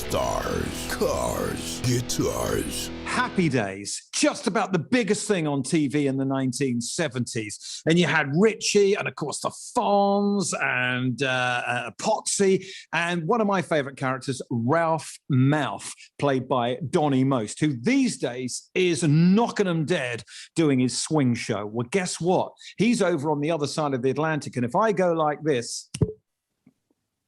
Stars, cars, guitars. Happy Days, just about the biggest thing on TV in the 1970s. And you had Richie and, of course, the Fonz and Potsy. And one of my favorite characters, Ralph Mouth, played by Donny Most, who these days is knocking them dead doing his swing show. Well, guess what? He's over on the other side of the Atlantic. And if I go like this,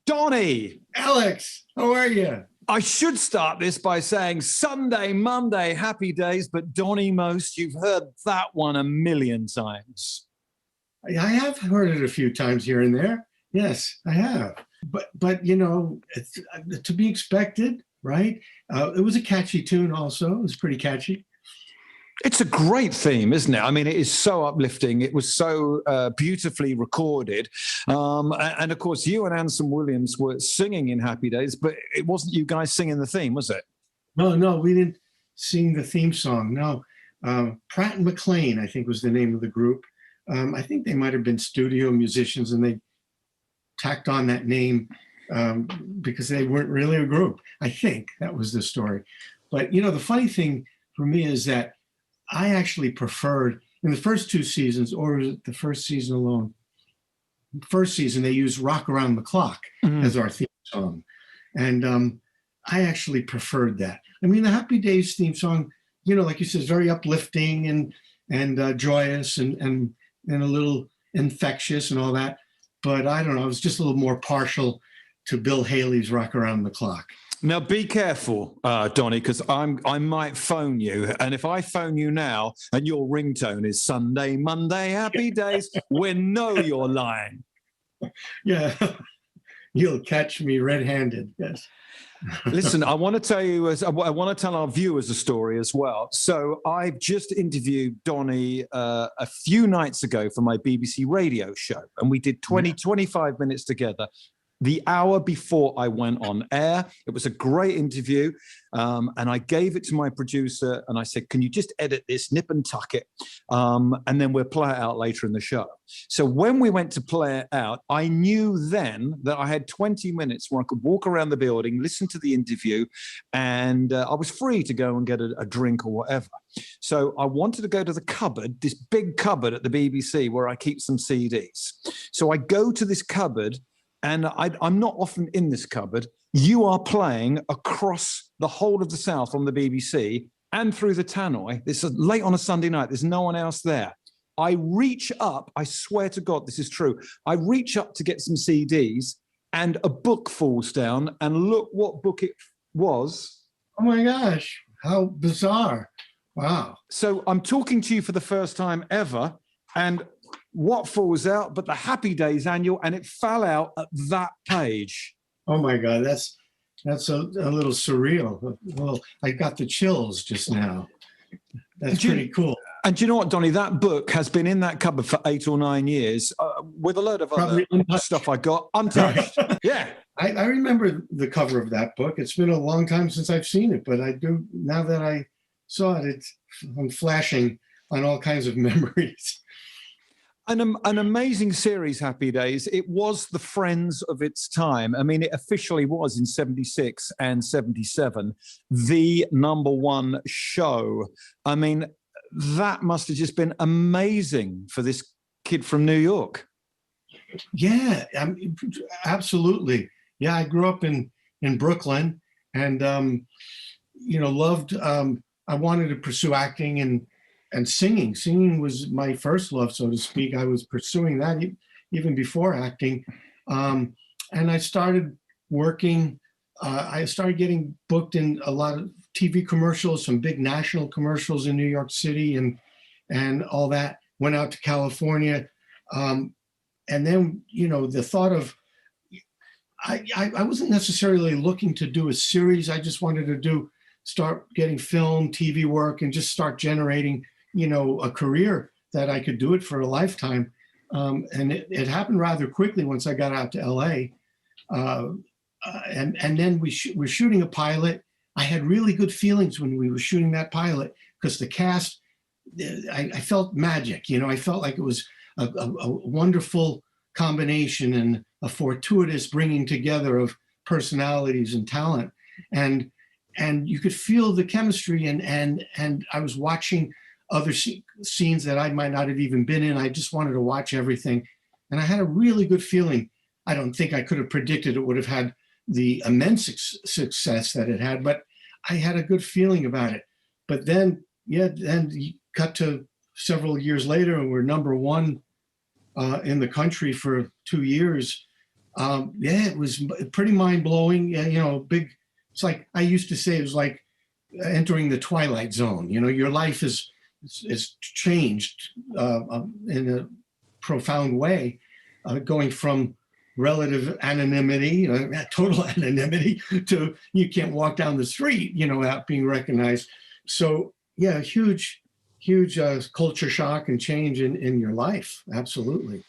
Donny! Alex, how are you? I should start this by saying Sunday, Monday, Happy Days, but Donny Most, you've heard that one a million times. I have heard it a few times here and there. Yes, I have. But you know, it's to be expected, right? It was a catchy tune also. It was pretty catchy. It's a great theme, isn't it? I mean, it is so uplifting. It was so beautifully recorded. And of course, you and Anson Williams were singing in Happy Days, but it wasn't you guys singing the theme, was it? No, we didn't sing the theme song. No. Pratt and McLean, I think, was the name of the group. I think they might have been studio musicians, and they tacked on that name because they weren't really a group. I think that was the story. But, you know, the funny thing for me is that I actually preferred, in the first two seasons, or was it the first season alone? First season, they used Rock Around the Clock as our theme song. And I actually preferred that. I mean, the Happy Days theme song, you know, like you said, is very uplifting and joyous and a little infectious and all that. But I don't know, I was just a little more partial to Bill Haley's Rock Around the Clock. Now, be careful, Donny, because I might phone you. And if I phone you now and your ringtone is Sunday, Monday, Happy Days, we know you're lying. Yeah, you'll catch me red-handed, yes. Listen, I want to tell you, I want to tell our viewers a story as well. So I've just interviewed Donny a few nights ago for my BBC radio show, and we did 25 minutes together. The hour before I went on air. It was a great interview. And I gave it to my producer and I said, can you just edit this, nip and tuck it? And then we'll play it out later in the show. So when we went to play it out, I knew then that I had 20 minutes where I could walk around the building, listen to the interview, and I was free to go and get a drink or whatever. So I wanted to go to the cupboard, this big cupboard at the BBC where I keep some CDs. So I go to this cupboard, and I'm not often in this cupboard. You are playing across the whole of the South on the BBC and through the tannoy. This is late on a Sunday night. There's no one else there. I reach up. I swear to God, this is true. I reach up to get some CDs, and a book falls down. And look what book it was. Oh, my gosh. How bizarre. Wow. So I'm talking to you for the first time ever, and what falls out but the Happy Days annual, and it fell out at that page. Oh my God, that's a little surreal. Well, I got the chills just now. That's pretty cool. And do you know what, Donny? That book has been in that cupboard for 8 or 9 years with a load of other stuff I got untouched. Yeah. I remember the cover of that book. It's been a long time since I've seen it, but I do, now that I saw it, I'm flashing on all kinds of memories. An amazing series, Happy Days. It was the Friends of its time. I mean, it officially was in 76 and 77, the #1 show. I mean, that must have just been amazing for this kid from New York. Yeah, absolutely. Yeah, I grew up in Brooklyn and, you know, loved, I wanted to pursue acting and singing. Singing was my first love, so to speak. I was pursuing that even before acting. And I started working. I started getting booked in a lot of TV commercials, some big national commercials in New York City and all that. Went out to California. And then, you know, the thought of, I wasn't necessarily looking to do a series. I just wanted to start getting film, TV work, and just start generating, you know, a career that I could do it for a lifetime. And it happened rather quickly once I got out to LA. And then we're shooting a pilot. I had really good feelings when we were shooting that pilot because the cast, I felt magic, you know, I felt like it was a wonderful combination and a fortuitous bringing together of personalities and talent. and you could feel the chemistry, and I was watching other scenes that I might not have even been in. I just wanted to watch everything, and I had a really good feeling. I don't think I could have predicted it would have had the immense success that it had, but I had a good feeling about it. But then, then you cut to several years later, and we're number one in the country for 2 years. It was pretty mind blowing. Big. It's like I used to say, it was like entering the twilight zone. Your life is changed in a profound way, going from relative anonymity, total anonymity, to you can't walk down the street, without being recognized. So yeah, huge culture shock and change in your life. Absolutely.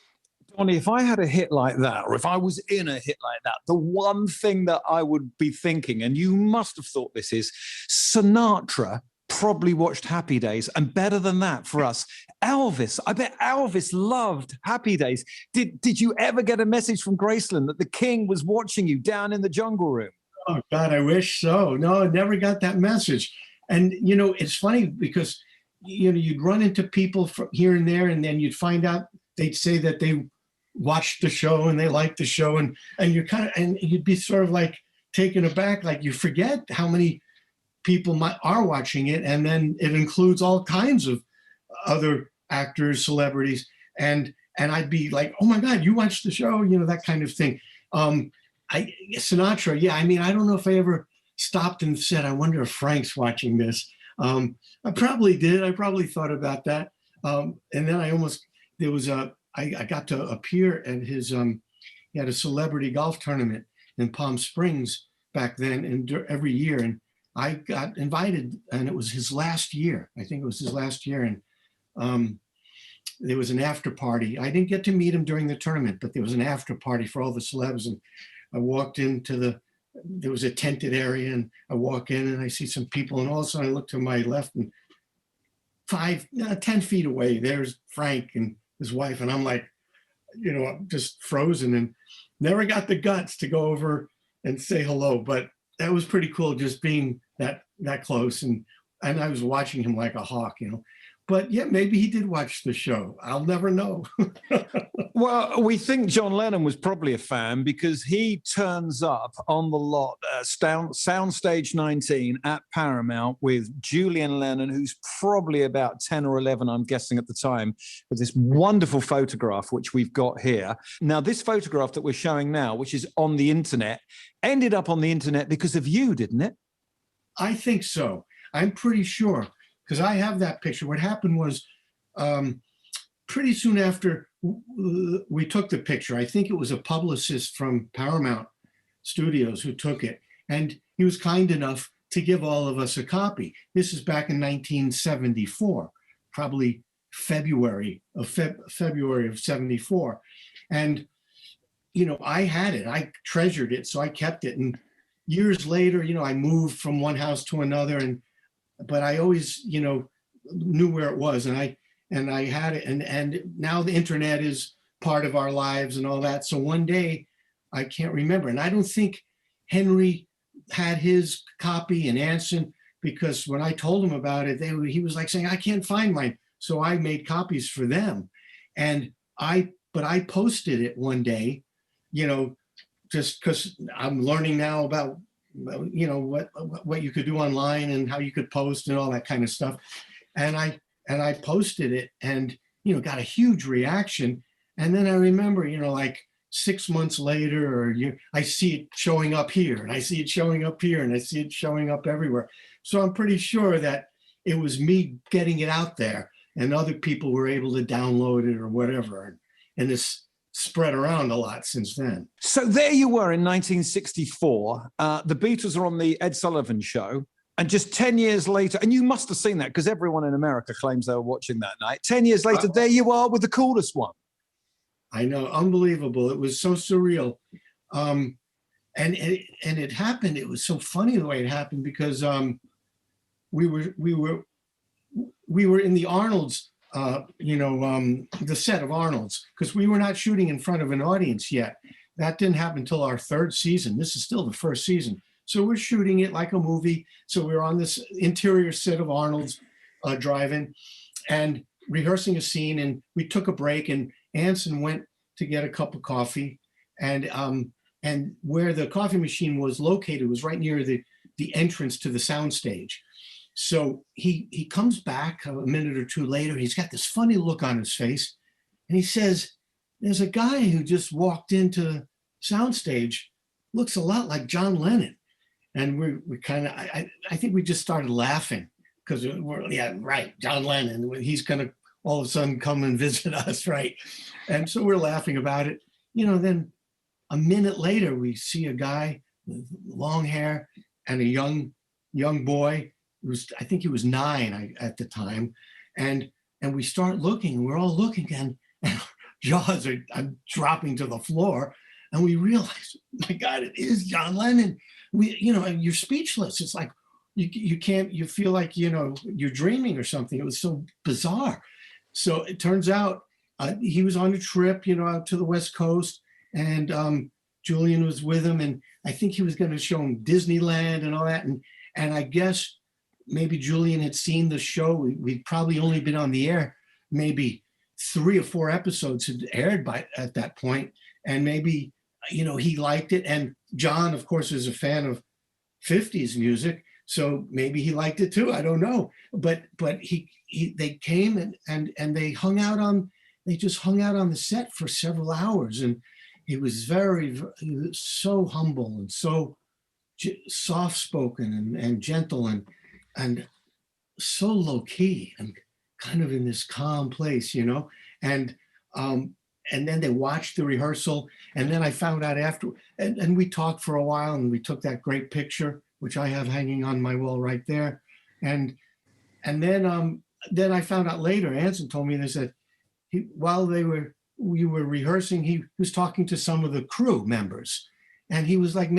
Donny, if I had a hit like that, or if I was in a hit like that, the one thing that I would be thinking, and you must have thought this, is Sinatra probably watched Happy Days, and better than that for us, Elvis. I bet Elvis loved Happy Days. Did you ever get a message from Graceland that the king was watching you down in the jungle room? Oh God, I wish so. No, I never got that message. And it's funny because you'd run into people from here and there, and then you'd find out they'd say that they watched the show and they liked the show, and you're and you'd be sort of like taken aback, like you forget how many people are watching it, and then it includes all kinds of other actors, celebrities, and I'd be like, oh my God, you watched the show, that kind of thing. Sinatra, yeah, I mean, I don't know if I ever stopped and said, I wonder if Frank's watching this. I probably did. I probably thought about that. And then I got to appear at his, he had a celebrity golf tournament in Palm Springs back then, and every year, and I got invited, and it was his last year. I think it was his last year, and there was an after party. I didn't get to meet him during the tournament, but there was an after party for all the celebs, and I walked into there was a tented area, and I walk in and I see some people, and all of a sudden I look to my left, and 10 feet away, there's Frank and his wife, and I'm like, I'm just frozen, and never got the guts to go over and say hello, but that was pretty cool, just being that close, and I was watching him like a hawk, But yeah, maybe he did watch the show. I'll never know. Well, we think John Lennon was probably a fan because he turns up on the lot, Soundstage 19 at Paramount with Julian Lennon, who's probably about 10 or 11, I'm guessing at the time, with this wonderful photograph, which we've got here. Now, this photograph that we're showing now, which is on the internet, ended up on the internet because of you, didn't it? I think so. I'm pretty sure, because I have that picture. What happened was pretty soon after we took the picture, I think it was a publicist from Paramount Studios who took it, and he was kind enough to give all of us a copy. This is back in 1974, probably February of 74. And, I had it, I treasured it, so I kept it. And years later, I moved from one house to another, but I always, knew where it was, and I had it, and now the internet is part of our lives and all that. So one day, I can't remember, and I don't think Henry had his copy and Anson, because when I told him about it, he was like saying, I can't find mine. So I made copies for them, but I posted it one day, just because I'm learning now about what you could do online and how you could post and all that kind of stuff. And I posted it, and got a huge reaction. And then I remember, like 6 months later, I see it showing up here, and I see it showing up here, and I see it showing up everywhere. So I'm pretty sure that it was me getting it out there, and other people were able to download it or whatever. And this spread around a lot since then. So there you were in 1964. The Beatles are on the Ed Sullivan Show. And just 10 years later, and you must have seen that because everyone in America claims they were watching that night. 10 years later, there you are with the coolest one. I know, unbelievable. It was so surreal. And it happened. It was so funny the way it happened, because we were in the Arnold's, the set of Arnold's, because we were not shooting in front of an audience yet. That didn't happen until our third season. This is still the first season. So we're shooting it like a movie. So we're on this interior set of Arnold's drive-in and rehearsing a scene. And we took a break, and Anson went to get a cup of coffee. And where the coffee machine was located was right near the entrance to the soundstage. So he comes back a minute or two later. He's got this funny look on his face. And he says, there's a guy who just walked into the soundstage, looks a lot like John Lennon. And we kind of, I think we just started laughing because yeah, right, John Lennon, he's going to all of a sudden come and visit us, right? And so we're laughing about it. Then a minute later, we see a guy with long hair and a young boy. I think he was 9 at the time. And we start looking, and we're all looking, and jaws are dropping to the floor. And we realize, my God, it is John Lennon. And you're speechless. It's like, you can't, you feel like, you're dreaming or something. It was so bizarre. So it turns out he was on a trip, out to the West Coast, and Julian was with him. And I think he was going to show him Disneyland and all that. And I guess maybe Julian had seen the show. We'd probably only been on the air. Maybe 3 or 4 episodes had aired at that point. And maybe, he liked it. And John, of course, is a fan of 50s music. So maybe he liked it too. I don't know. But they came and they just hung out on the set for several hours. And he was so humble and so soft-spoken and gentle and so low-key and kind of in this calm place, and then they watched the rehearsal. And then I found out after, and we talked for a while, and we took that great picture, which I have hanging on my wall right there. And then I found out later, Anson told me this, that while we were rehearsing, he was talking to some of the crew members, and he was like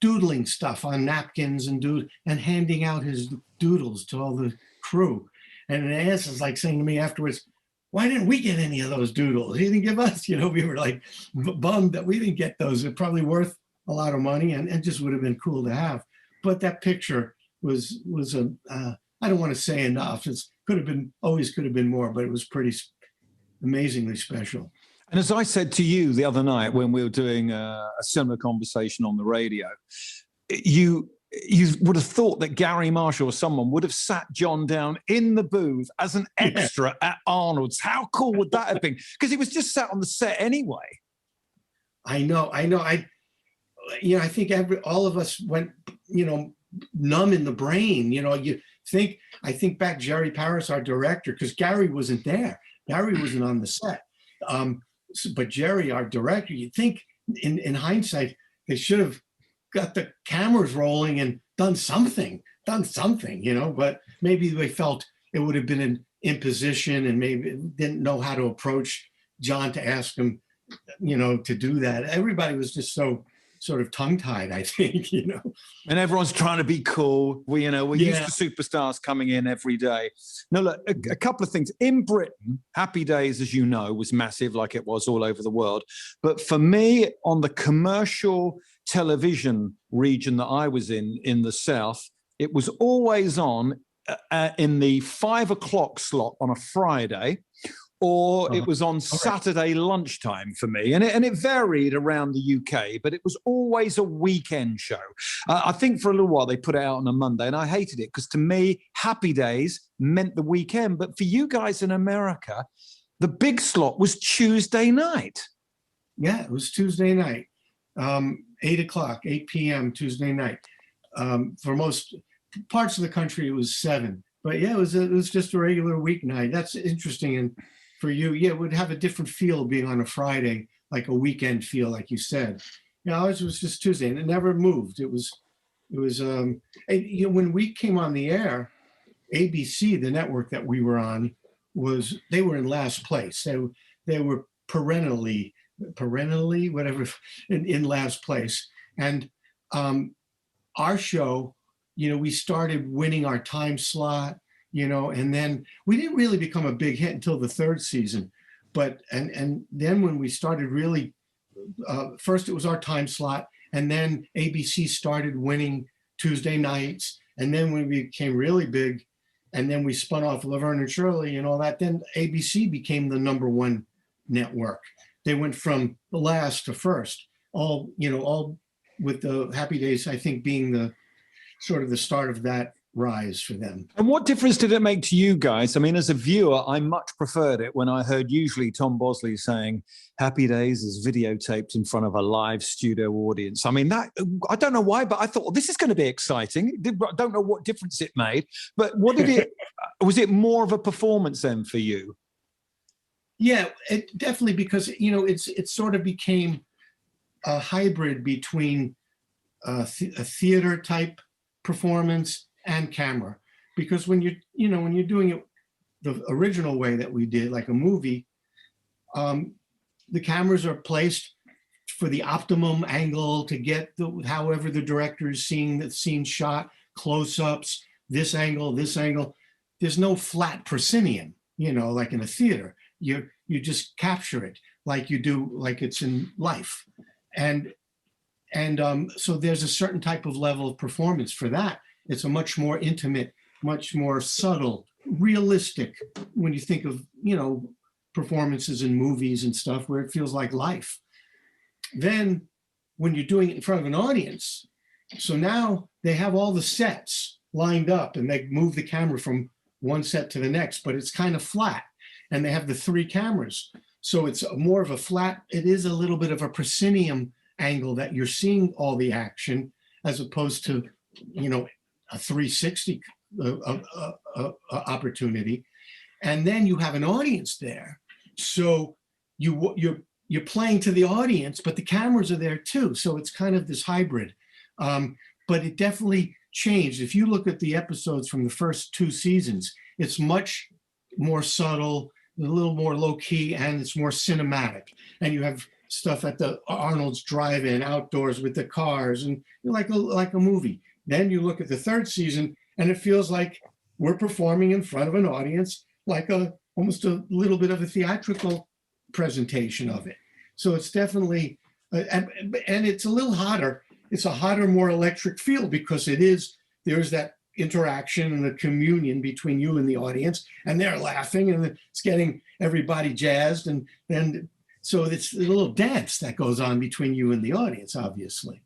doodling stuff on napkins and handing out his doodles to all the crew. And Anson's like saying to me afterwards, why didn't we get any of those doodles? He didn't give us, we were like bummed that we didn't get those. They're probably worth a lot of money and just would have been cool to have. But that picture was I don't want to say enough. Always could have been more, but it was pretty amazingly special. And as I said to you the other night when we were doing a similar conversation on the radio, you would have thought that Gary Marshall or someone would have sat John down in the booth as an extra at Arnold's. How cool would that have been? Because he was just sat on the set anyway. I know. I think all of us went, numb in the brain. I think back Jerry Paris, our director, because Gary wasn't there. Gary wasn't on the set. But Jerry, our director, you'd think in hindsight, they should have got the cameras rolling and done something, but maybe they felt it would have been an imposition and maybe didn't know how to approach John to ask him, to do that. Everybody was just so sort of tongue-tied, I think, And everyone's trying to be cool. We're used to superstars coming in every day. Now, look, a couple of things. In Britain, Happy Days, as you know, was massive, like it was all over the world. But for me, on the commercial television region that I was in the South, it was always on in the 5 o'clock slot on a Friday, or it was on Saturday lunchtime for me. And it varied around the UK, but it was always a weekend show. I think for a little while they put it out on a Monday, and I hated it because to me, Happy Days meant the weekend. But for you guys in America, the big slot was Tuesday night. Yeah, it was Tuesday night, 8 p.m. Tuesday night. For most parts of the country, it was 7. But yeah, it was just a regular weeknight. That's interesting. And for you, it would have a different feel being on a Friday, like a weekend feel, like you said. Ours was just Tuesday, and it never moved. It was when we came on the air, ABC, the network that we were on, they were in last place. They were perennially, whatever, in last place. And our show, we started winning our time slot, and then we didn't really become a big hit until the 3rd season. But and then when we started really, first it was our time slot, And then ABC started winning Tuesday nights. And then when we became really big, and then we spun off Laverne and Shirley and all that, then ABC became the #1 network. They went from the last to first, all with the Happy Days, I think, being the sort of the start of that rise for them. And what difference did it make to you guys? I mean, as a viewer, I much preferred it when I heard usually Tom Bosley saying Happy Days is videotaped in front of a live studio audience. I mean, that, I don't know why, but I thought, well, this is going to be exciting. I don't know what difference it made, but what did it, was it more of a performance then for you? Yeah, it definitely, because, it sort of became a hybrid between a theater type performance and camera, because when you're doing it the original way that we did, like a movie, the cameras are placed for the optimum angle to get however the director is seeing the scene shot, close-ups, this angle. There's no flat proscenium, like in a theater. You just capture it like you do, like it's in life, and so there's a certain type of level of performance for that. It's a much more intimate, much more subtle, realistic, when you think of, performances in movies and stuff, where it feels like life. Then when you're doing it in front of an audience, so now they have all the sets lined up and they move the camera from one set to the next, but it's kind of flat, and they have the 3 cameras. So it's more of a flat, it is a little bit of a proscenium angle that you're seeing all the action, as opposed to, a 360 opportunity. And then you have an audience there. So you're playing to the audience, but the cameras are there too. So it's kind of this hybrid. But it definitely changed. If you look at the episodes from the first 2 seasons, it's much more subtle, a little more low key, and it's more cinematic. And you have stuff at the Arnold's drive-in outdoors with the cars, and like a movie. Then you look at the 3rd season, and it feels like we're performing in front of an audience, like almost a little bit of a theatrical presentation of it. So it's definitely, and it's a little hotter. It's a hotter, more electric feel, because there's that interaction and the communion between you and the audience, and they're laughing, and it's getting everybody jazzed, and so it's a little dance that goes on between you and the audience, obviously.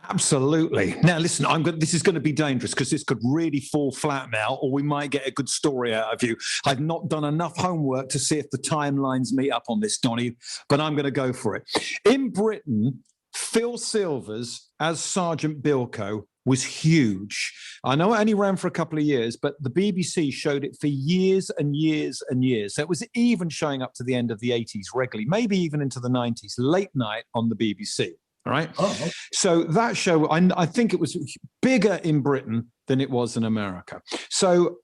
Absolutely. Now, listen, this is going to be dangerous, because this could really fall flat now, or we might get a good story out of you. I've not done enough homework to see if the timelines meet up on this, Donny, but I'm going to go for it. In Britain, Phil Silvers as Sergeant Bilko was huge. I know it only ran for a couple of years, but the BBC showed it for years and years and years. So it was even showing up to the end of the 80s regularly, maybe even into the 90s, late night on the BBC. All right. Oh, okay. So that show, I think it was bigger in Britain than it was in America. So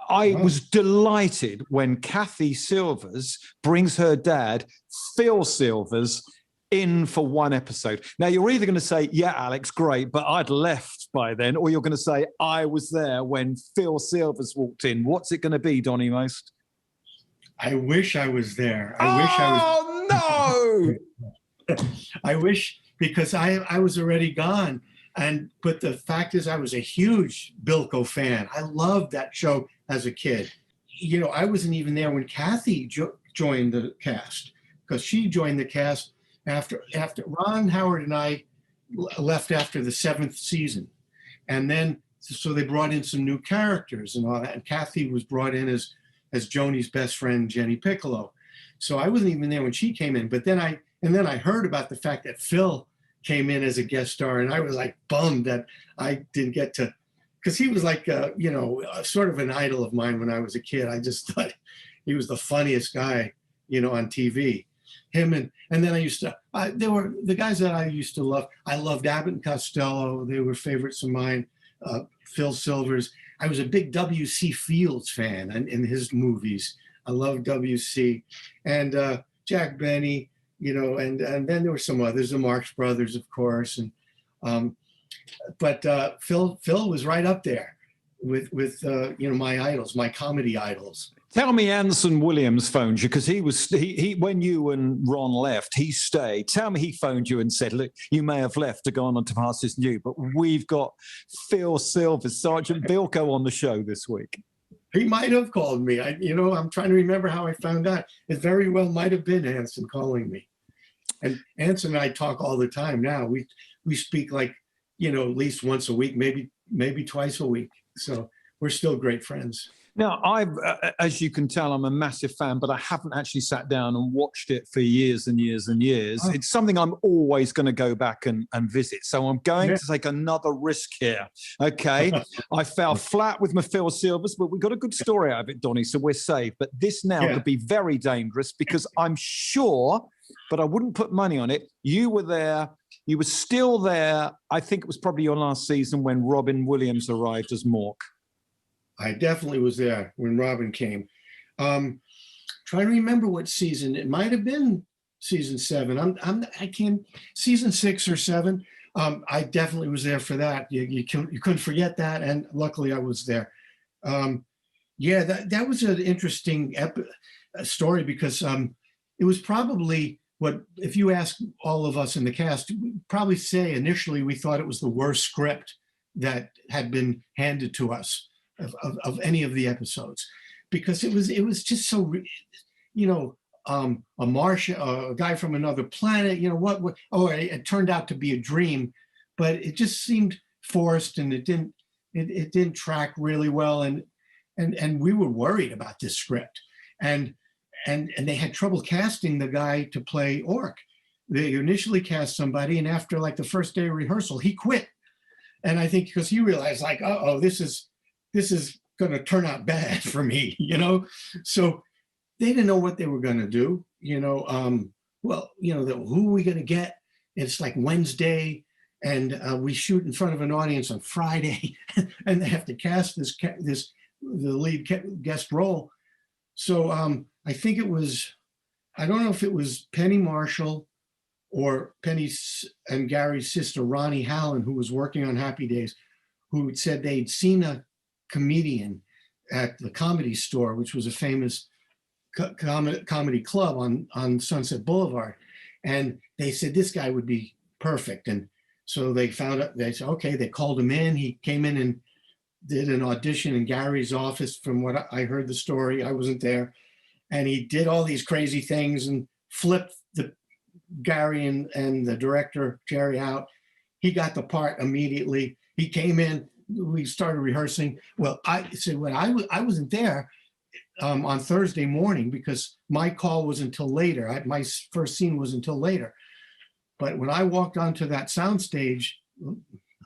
I was delighted when Kathy Silvers brings her dad, Phil Silvers, in for one episode. Now, you're either going to say, yeah, Alex, great, but I'd left by then, or you're going to say, I was there when Phil Silvers walked in. What's it going to be, Donny Most? I wish I was there. No! I wish, because I was already gone. But the fact is, I was a huge Bilko fan. I loved that show as a kid. I wasn't even there when Kathy joined the cast, because she joined the cast after Ron Howard and I left after the 7th season. And then, so they brought in some new characters and all that. And Kathy was brought in as Joni's best friend, Jenny Piccolo. So I wasn't even there when she came in. But then I heard about the fact that Phil came in as a guest star, and I was like bummed that I didn't get to, because he was like, sort of an idol of mine when I was a kid. I just thought he was the funniest guy, on TV. Him and then I used to, there were the guys that I used to love. I loved Abbott and Costello. They were favorites of mine. Phil Silvers. I was a big W.C. Fields fan in his movies. I loved W.C. and Jack Benny, and then there were some others, the Marx Brothers, of course. And but Phil was right up there. my idols, my comedy idols. Tell me Anson Williams phoned you, because he when you and Ron left, he stayed. Tell me he phoned you and said, look, you may have left to go on to Pastures New, but we've got Phil Silvers, Sergeant Bilko on the show this week. He might have called me. I'm trying to remember how I found out. It very well might have been Anson calling me. And Anson and I talk all the time now. We speak like, at least once a week, maybe twice a week. So we're still great friends. Now, as you can tell, I'm a massive fan, but I haven't actually sat down and watched it for years and years and years. Oh. It's something I'm always going to go back and visit. So I'm going to take another risk here. Okay. I fell flat with my Phil Silvers, but we got a good story out of it, Donny, so we're safe. But this now could be very dangerous, because I'm sure, but I wouldn't put money on it, you were there. You were still there. I think it was probably your last season when Robin Williams arrived as Mork. I definitely was there when Robin came. Trying to remember what season. It might have been season 7. I can't, season 6 or 7. I definitely was there for that. You couldn't forget that, and luckily I was there. That was an interesting story, because it was probably what, if you ask all of us in the cast, we'd probably say initially we thought it was the worst script that had been handed to us of any of the episodes, because it was just so, a Martian, a guy from another planet, it turned out to be a dream, but it just seemed forced, and it didn't track really well, and we were worried about this script, and they had trouble casting the guy to play Orc. They initially cast somebody, and after like the first day of rehearsal, he quit, and I think because he realized like, this is going to turn out bad for me, So they didn't know what they were going to do, who are we going to get? It's like Wednesday, and we shoot in front of an audience on Friday, and they have to cast the lead guest role. So I think it was, I don't know if it was Penny Marshall or Penny and Gary's sister, Ronnie Hallen, who was working on Happy Days, who said they'd seen a comedian at the Comedy Store, which was a famous comedy club on Sunset Boulevard. And they said, this guy would be perfect. And so they found out, they said, okay, they called him in. He came in and did an audition in Gary's office. From what I heard the story, I wasn't there. And he did all these crazy things and flipped Gary and the director, Jerry, out. He got the part immediately. He came in, we started rehearsing. Well, I said, when I wasn't there on Thursday morning, because my call was until later. My first scene was until later. But when I walked onto that soundstage,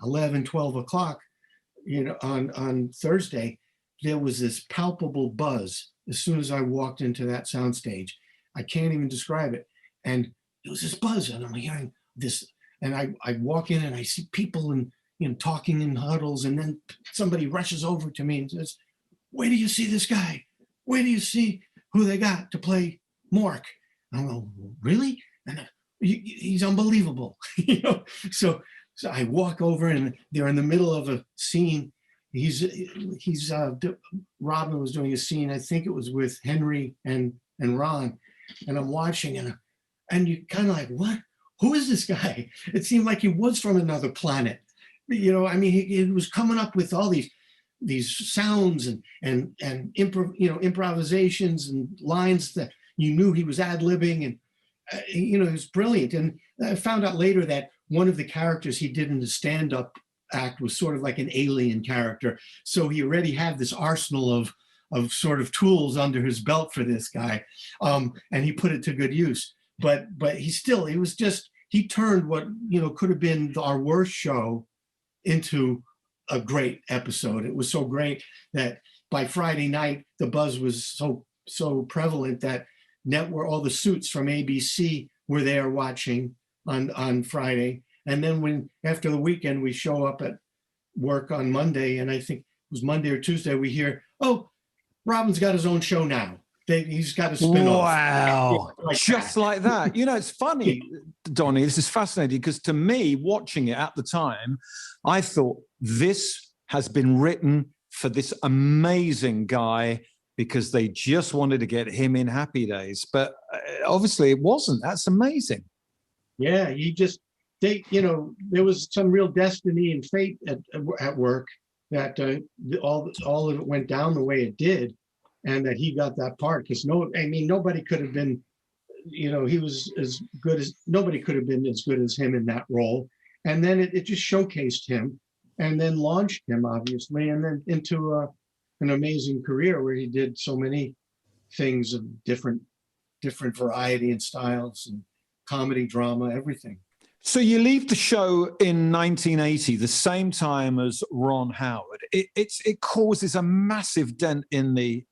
11, 12 o'clock, on Thursday, there was this palpable buzz as soon as I walked into that soundstage. I can't even describe it. And there was this buzz, and I'm hearing this, and I walk in and I see people and talking in huddles, and then somebody rushes over to me and says, where do you see this guy? Where do you see who they got to play Mork? And I go, really? And he's unbelievable. So I walk over, and they're in the middle of a scene. Robin was doing a scene, I think it was with Henry and Ron, and I'm watching, and you kind of like, what? Who is this guy? It seemed like he was from another planet. He was coming up with all these sounds and improvisations and lines that you knew he was ad-libbing, and he was brilliant. And I found out later that one of the characters he did in the stand-up act was sort of like an alien character. So he already had this arsenal of sort of tools under his belt for this guy, and he put it to good use. But he turned what could have been our worst show into a great episode. It was so great that by Friday night, the buzz was so prevalent that all the suits from ABC were there watching on Friday. And then after the weekend, we show up at work on Monday, and I think it was Monday or Tuesday, we hear, oh, Robin's got his own show now. He's got a spin-off. Wow. Like that. It's funny, Donny, this is fascinating, because to me, watching it at the time, I thought this has been written for this amazing guy because they just wanted to get him in Happy Days. But obviously it wasn't. That's amazing. Yeah, there was some real destiny and fate at work that all of it went down the way it did, and that he got that part. Because nobody could have been, he was as good as nobody could have been as good as him in that role. And then it just showcased him, and then launched him, obviously, and then into an amazing career where he did so many things of different variety and styles, and comedy, drama, everything. So you leave the show in 1980, the same time as Ron Howard. It causes a massive dent in the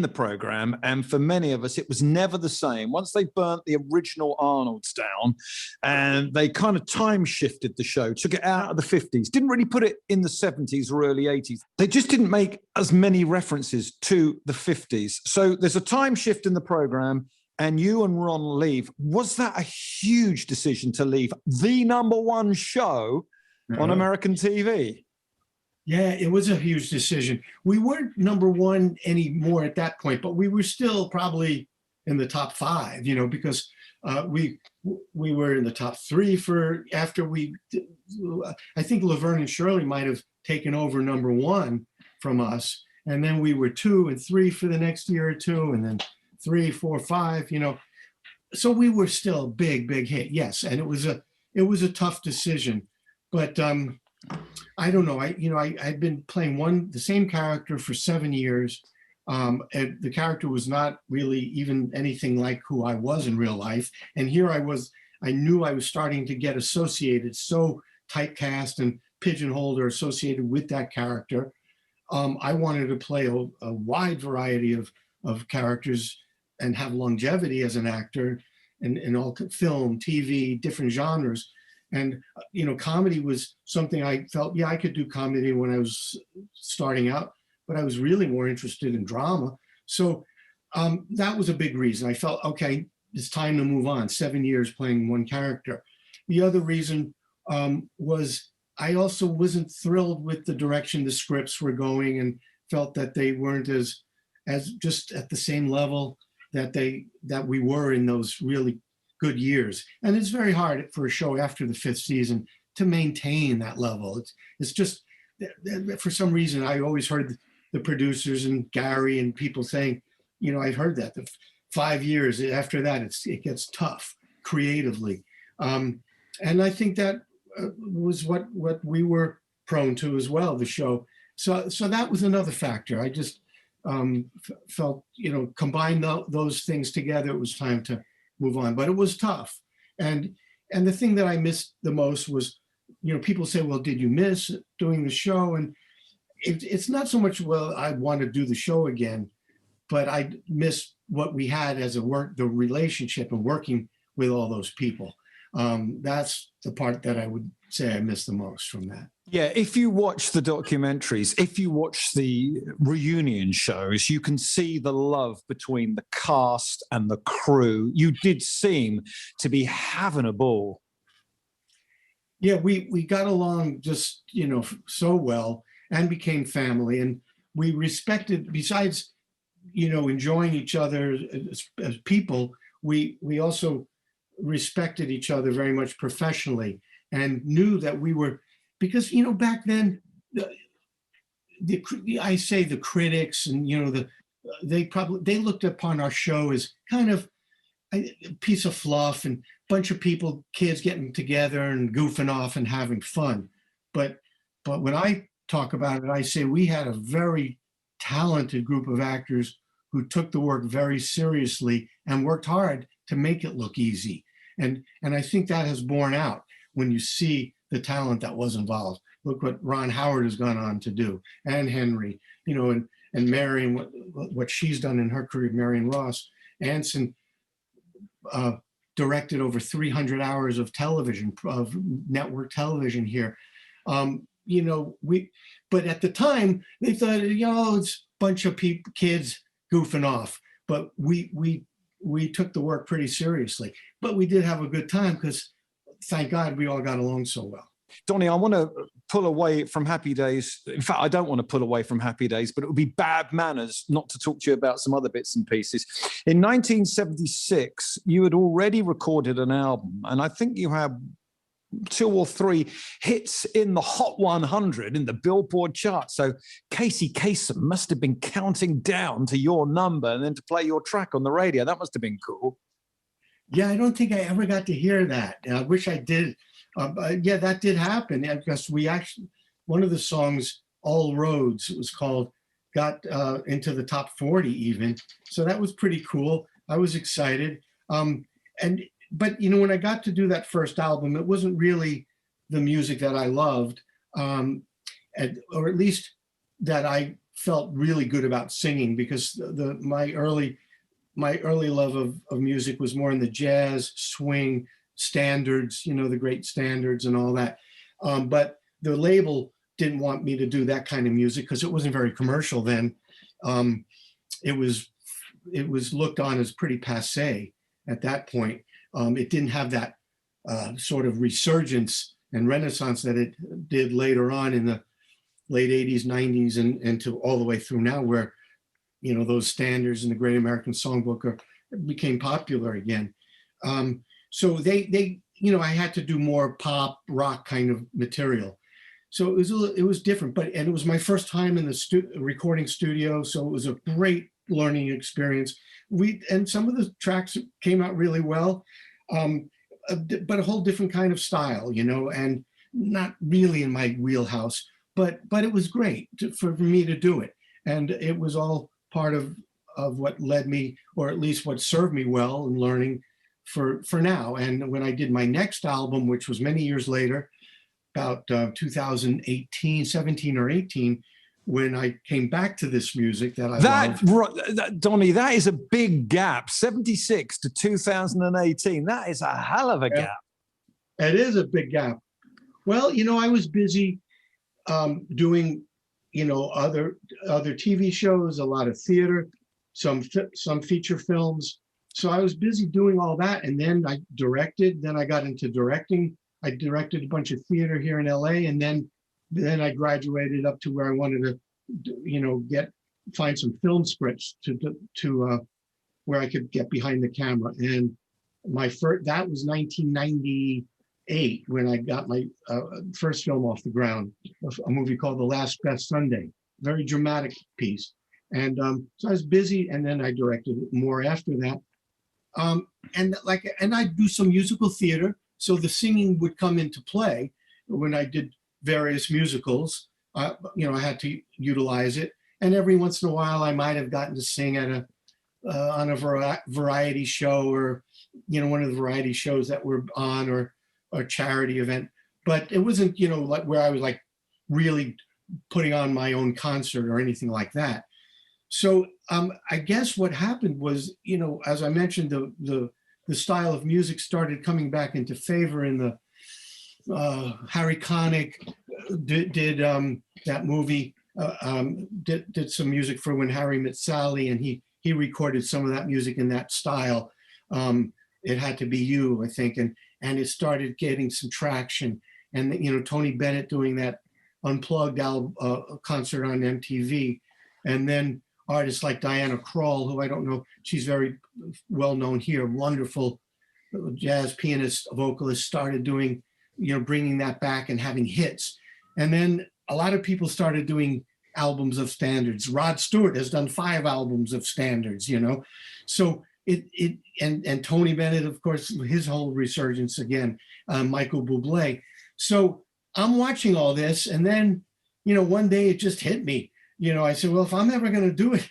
program, and for many of us, it was never the same. Once they burnt the original Arnolds down, and they kind of time shifted the show, took it out of the 50s, didn't really put it in the 70s or early 80s. They just didn't make as many references to the 50s. So there's a time shift in the program, and you and Ron leave. Was that a huge decision to leave the number one show on American TV? Yeah, it was a huge decision. We weren't number one anymore at that point, but we were still probably in the top 5, because we were in the top 3 after I think Laverne and Shirley might have taken over number 1 from us. And then we were 2 and 3 for the next year or 2, and then 3, 4, 5, so we were still a big hit. Yes. And it was a tough decision, but I don't know. I'd been playing the same character for 7 years. And the character was not really even anything like who I was in real life. And here I knew I was starting to get associated, so typecast and pigeonholed or associated with that character. I wanted to play a wide variety of characters and have longevity as an actor in all film, TV, different genres. And, comedy was something I felt, I could do comedy when I was starting out, but I was really more interested in drama. So that was a big reason. I felt, okay, it's time to move on. 7 years playing one character. The other reason was I also wasn't thrilled with the direction the scripts were going, and felt that they weren't as just at the same level that we were in those really good years. And it's very hard for a show after the 5th season to maintain that level. It's just, for some reason, I always heard the producers and Gary and people saying, I've heard that the 5 years after that, it gets tough creatively. And I think that was what we were prone to as well, the show. So that was another factor. I just felt, combine those things together, it was time to move on. But it was tough. And the thing that I missed the most was, people say, well, did you miss doing the show? And it's not so much, well, I want to do the show again, but I miss what we had as the relationship and working with all those people. That's the part that I would say I miss the most from that. Yeah, if you watch the documentaries, if you watch the reunion shows, you can see the love between the cast and the crew. You did seem to be having a ball. Yeah, we got along just, so well, and became family. And we respected, besides, enjoying each other as people, we also respected each other very much professionally, and knew that we were, because, back then, I say the critics and, they looked upon our show as kind of a piece of fluff and bunch of people, kids getting together and goofing off and having fun. But when I talk about it, I say we had a very talented group of actors who took the work very seriously and worked hard to make it look easy. And I think that has borne out when you see the talent that was involved. Look what Ron Howard has gone on to do, and Henry, and Marion, what she's done in her career, Marion Ross. Anson directed over 300 hours of television, of network television here. But at the time they thought, it's a bunch of kids goofing off. But we took the work pretty seriously. But we did have a good time because, thank God, we all got along so well. Donny, I want to pull away from Happy Days. In fact, I don't want to pull away from Happy Days, but it would be bad manners not to talk to you about some other bits and pieces. In 1976, you had already recorded an album, and I think you had 2 or 3 hits in the Hot 100 in the Billboard chart. So Casey Kasem must have been counting down to your number and then to play your track on the radio. That must have been cool. Yeah, I don't think I ever got to hear that. I wish I did. Yeah, that did happen. Because we actually, one of the songs, All Roads, it was called, got into the top 40 even. So that was pretty cool. I was excited. But, you know, when I got to do that first album, it wasn't really the music that I loved, or at least that I felt really good about singing, because my early love of music was more in the jazz, swing, standards, you know, the great standards and all that. But the label didn't want me to do that kind of music because it wasn't very commercial then. It was looked on as pretty passé at that point. It didn't have that sort of resurgence and renaissance that it did later on in the late 80s, 90s, and to all the way through now, where, you know, those standards in the Great American Songbook became popular again. So they, you know, I had to do more pop rock kind of material. So it was different, and it was my first time in the recording studio. So it was a great learning experience. And some of the tracks came out really well, but a whole different kind of style, you know, and not really in my wheelhouse, but it was great for me to do it. And it was all part of what led me, or at least what served me well in learning for now. And when I did my next album, which was many years later, about 2018, 17 or 18, when I came back to this music that I loved. Donny, that is a big gap. 76 to 2018. That is a hell of a gap. It is a big gap. Well, you know, I was busy doing, you know, other TV shows, a lot of theater, some feature films. So I was busy doing all that. And then I directed. Then I got into directing. I directed a bunch of theater here in LA, and then I graduated up to where I wanted to, you know, find some film scripts to where I could get behind the camera. And that was 1998 when I got my first film off the ground, a movie called The Last Best Sunday, very dramatic piece. And so I was busy, and then I directed more after that. And I do some musical theater. So the singing would come into play when I did various musicals. You know, I had to utilize it, and every once in a while, I might have gotten to sing at on a variety show, or, you know, one of the variety shows that were on, or a charity event. But it wasn't, you know, like where I was like really putting on my own concert or anything like that. So I guess what happened was, you know, as I mentioned, the style of music started coming back into favor in the Harry Connick did that movie, did some music for When Harry Met Sally, and he recorded some of that music in that style. It Had to Be You, I think, and it started getting some traction. And, you know, Tony Bennett doing that Unplugged concert on MTV, and then artists like Diana Krall, who I don't know, she's very well known here, wonderful jazz pianist, vocalist, started doing, you know, bringing that back and having hits. And then a lot of people started doing albums of standards. Rod Stewart has done 5 albums of standards, you know. So and Tony Bennett, of course, his whole resurgence again, Michael Bublé. So I'm watching all this, and then, you know, one day it just hit me. You know, I said, well, if I'm ever going to do it,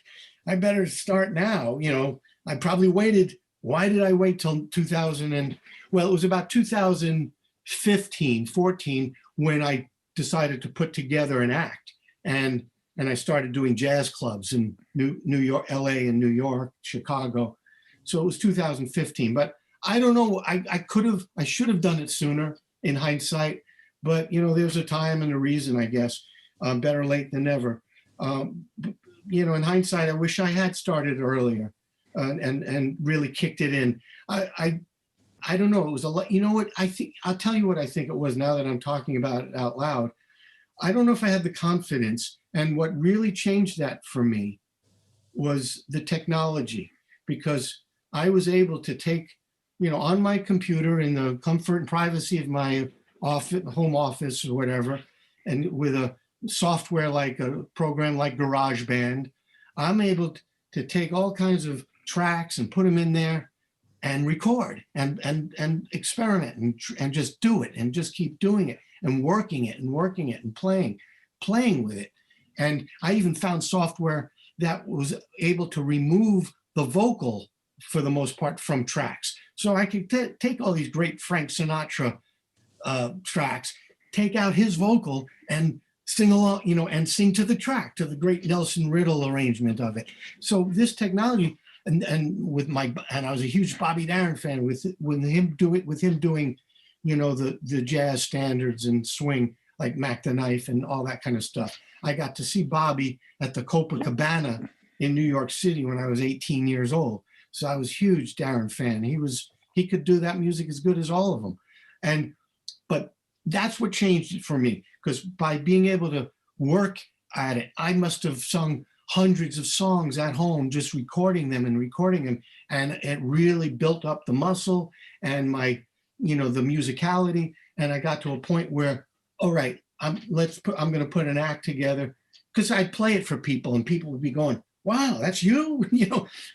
I better start now. You know, I probably waited. Why did I wait till 2000? Well, it was about 2015, 14, when I decided to put together an act. And I started doing jazz clubs in New York, LA and New York, Chicago. So it was 2015. But I don't know, I should have done it sooner in hindsight. But, you know, there's a time and a reason, I guess. Better late than never. You know, in hindsight, I wish I had started earlier and really kicked it in. I don't know. It was a lot. You know what? I think I'll tell you what I think it was now that I'm talking about it out loud. I don't know if I had the confidence. And what really changed that for me was the technology, because I was able to take, on my computer in the comfort and privacy of my home office or whatever, and with a software like a program like GarageBand, I'm able to take all kinds of tracks and put them in there and record and experiment and just do it and just keep doing it and working it and playing with it. And I even found software that was able to remove the vocal for the most part from tracks. So I could take all these great Frank Sinatra tracks, take out his vocal and sing along, and sing to the track, to the great Nelson Riddle arrangement of it. So this technology, and I was a huge Bobby Darin fan with him doing, the jazz standards and swing like Mac the Knife and all that kind of stuff. I got to see Bobby at the Copacabana in New York City when I was 18 years old. So I was a huge Darin fan. He could do that music as good as all of them. But that's what changed it for me, because by being able to work at it, I must have sung hundreds of songs at home, just recording them. And it really built up the muscle and my, the musicality. And I got to a point where, all right, I'm going to put an act together, because I'd play it for people and people would be going, wow, that's you,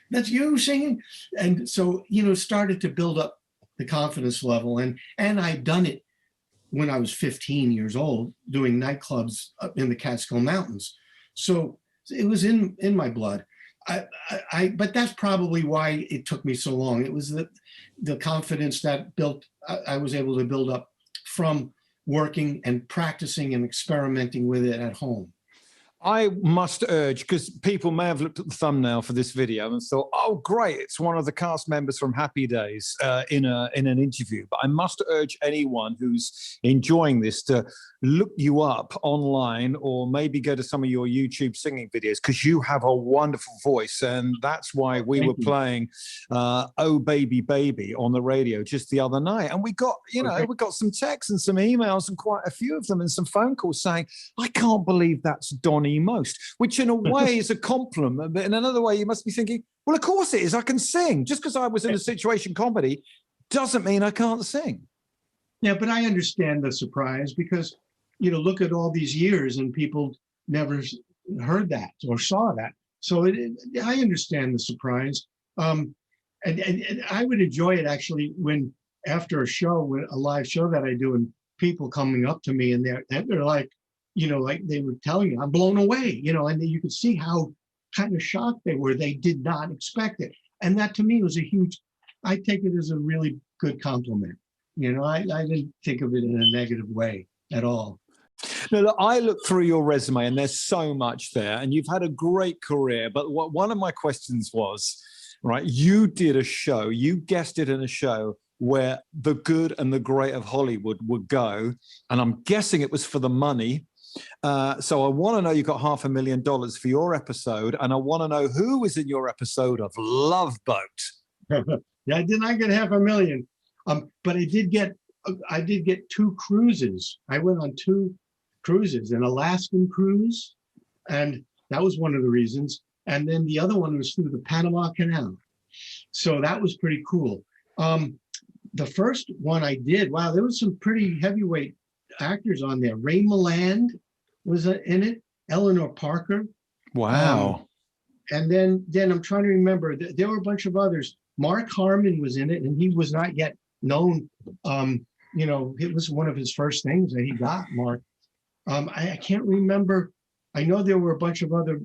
that's you singing. And so, started to build up the confidence level. And I'd done it when I was 15 years old, doing nightclubs up in the Catskill Mountains. So it was in my blood. But that's probably why it took me so long. It was the confidence that I was able to build up from working and practicing and experimenting with it at home. I must urge, because people may have looked at the thumbnail for this video and thought, oh, great, it's one of the cast members from Happy Days in an interview. But I must urge anyone who's enjoying this to look you up online, or maybe go to some of your YouTube singing videos, because you have a wonderful voice. And that's why we were playing Oh Baby Baby on the radio just the other night. And we got, we got some texts and some emails, and quite a few of them, and some phone calls saying, I can't believe that's Donny Most, which in a way is a compliment. But in another way, you must be thinking, well, of course it is. I can sing. Just because I was in a situation comedy doesn't mean I can't sing. Yeah, but I understand the surprise, because, look at all these years and people never heard that or saw that. So I understand the surprise. And I would enjoy it actually when after a live show that I do, and people coming up to me and they're like, like they were telling you, I'm blown away, and you could see how kind of shocked they were. They did not expect it. And that to me was I take it as a really good compliment. I didn't think of it in a negative way at all. No, look, I looked through your resume and there's so much there, and you've had a great career. But one of my questions was, right, you did a show, you guested in a show where the good and the great of Hollywood would go. And I'm guessing it was for the money. So I want to know, you got $500,000 for your episode, and I want to know who was in your episode of Love Boat. Yeah, I did not get $500,000, but I did get 2 cruises. I went on 2 cruises, an Alaskan cruise, and that was one of the reasons. And then the other one was through the Panama Canal, so that was pretty cool. The first one I did, wow, there was some pretty heavyweight actors on there. Ray Milland was in it, Eleanor Parker. Wow. And then I'm trying to remember, there were a bunch of others. Mark Harmon was in it, and he was not yet known. It was one of his first things that he got, Mark. I can't remember. I know there were a bunch of other,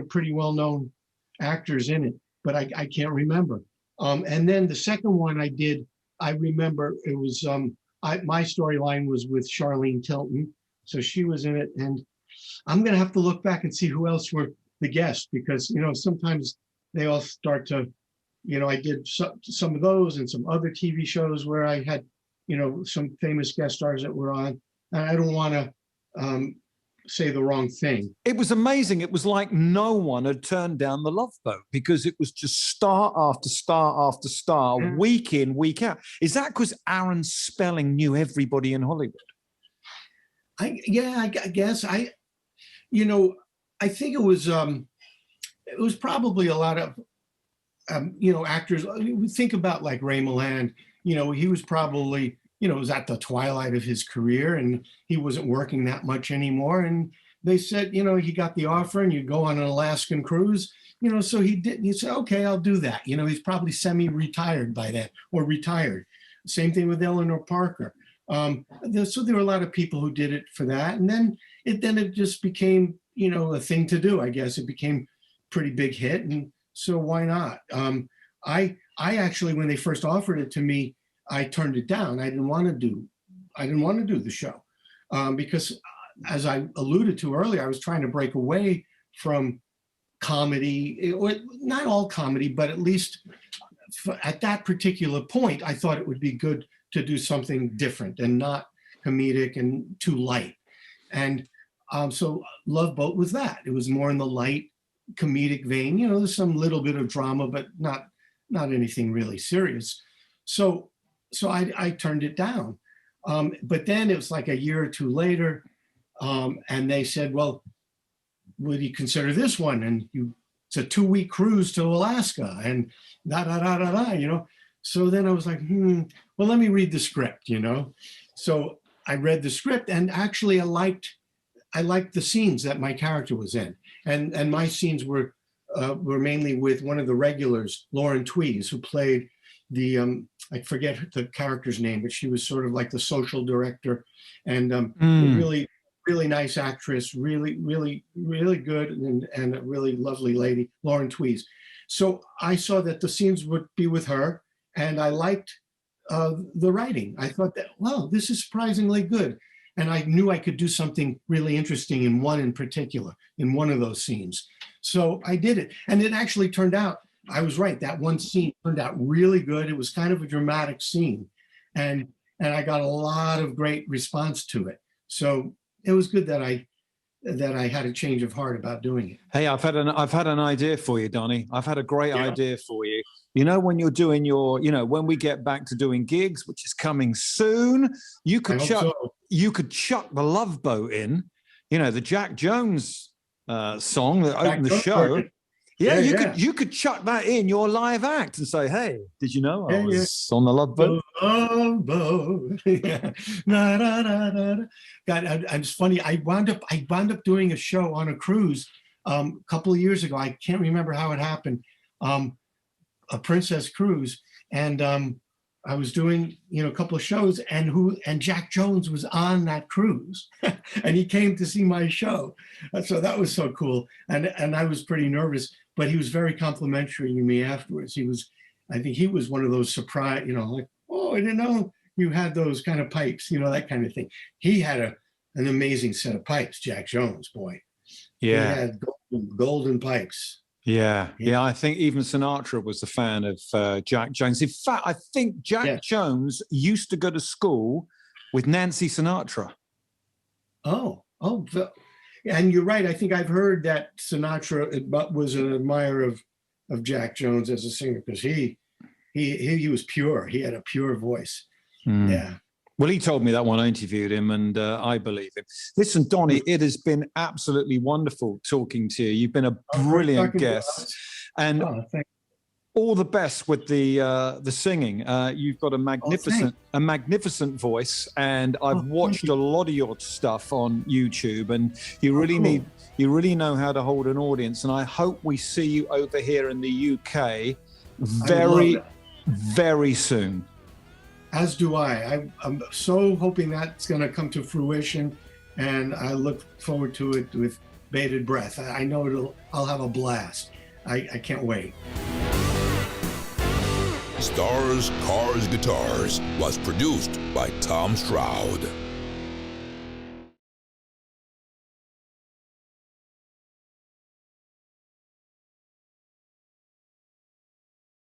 pretty well-known actors in it, but I can't remember. And then the second one I did, I remember it was, my storyline was with Charlene Tilton. So she was in it, and I'm going to have to look back and see who else were the guests, because, sometimes they all start to, I did some of those and some other TV shows where I had, some famous guest stars that were on. And I don't want to say the wrong thing. It was amazing. It was like no one had turned down the Love Boat because it was just star after star after star, week in, week out. Is that because Aaron Spelling knew everybody in Hollywood? I guess I think it was probably a lot of actors. We think about like Ray Milland. He was probably it was at the twilight of his career, and he wasn't working that much anymore. And they said, he got the offer, and you go on an Alaskan cruise. So he did. He said, okay, I'll do that. He's probably semi-retired by then, or retired. Same thing with Eleanor Parker. So there were a lot of people who did it for that, and then it just became a thing to do. I guess it became a pretty big hit, and so why not? I actually, when they first offered it to me, I turned it down. I didn't want to do the show because, as I alluded to earlier, I was trying to break away from comedy, or not all comedy, but at least at that particular point, I thought it would be good to do something different and not comedic and too light. And so Love Boat was that. It was more in the light comedic vein. There's some little bit of drama, but not anything really serious. So I turned it down. But then it was like a year or two later, and they said, well, would you consider this one? And it's a 2-week cruise to Alaska, and So then I was like, well, let me read the script, So I read the script, and actually I liked the scenes that my character was in. And my scenes were mainly with one of the regulars, Lauren Twees, who played the, I forget the character's name, but she was sort of like the social director, and really, really nice actress, really, really, really good, and a really lovely lady, Lauren Twees. So I saw that the scenes would be with her, and I liked the writing. I thought that, wow, this is surprisingly good. And I knew I could do something really interesting in one in particular, in one of those scenes. So I did it. And it actually turned out, I was right, that one scene turned out really good. It was kind of a dramatic scene. And I got a lot of great response to it. So it was good that I had a change of heart about doing it. Hey, I've had an idea for you, Donny. I've had a great idea for you. When you're doing your, when we get back to doing gigs, which is coming soon, you could chuck the Love Boat in, the Jack Jones song that opened the show. Yeah, you could chuck that in your live act and say, "Hey, did you know I was on the Love Boat?" Love Boat. Yeah. God, it's funny. I wound up doing a show on a cruise a couple of years ago. I can't remember how it happened. A Princess cruise, and I was doing a couple of shows, and Jack Jones was on that cruise, and he came to see my show. So that was so cool, and I was pretty nervous, but he was very complimentary to me afterwards. I think he was one of those surprise, like, oh, I didn't know you had those kind of pipes, that kind of thing. He had an amazing set of pipes, Jack Jones, boy. Yeah, he had golden pipes. Yeah. I think even Sinatra was a fan of Jack Jones. In fact, I think Jack Jones used to go to school with Nancy Sinatra. Oh, and you're right. I think I've heard that Sinatra was an admirer of Jack Jones as a singer, because he was pure. He had a pure voice. Yeah. Well, he told me that when I interviewed him, and I believe him. Listen, Donny, it has been absolutely wonderful talking to you. You've been a brilliant guest, and all the best with the singing. You've got a magnificent voice, and I've watched a lot of your stuff on YouTube, and you really know how to hold an audience. And I hope we see you over here in the UK very, very soon. As do I. I'm so hoping that's going to come to fruition, and I look forward to it with bated breath. I know I'll have a blast. I can't wait. Stars, Cars, Guitars was produced by Tom Stroud.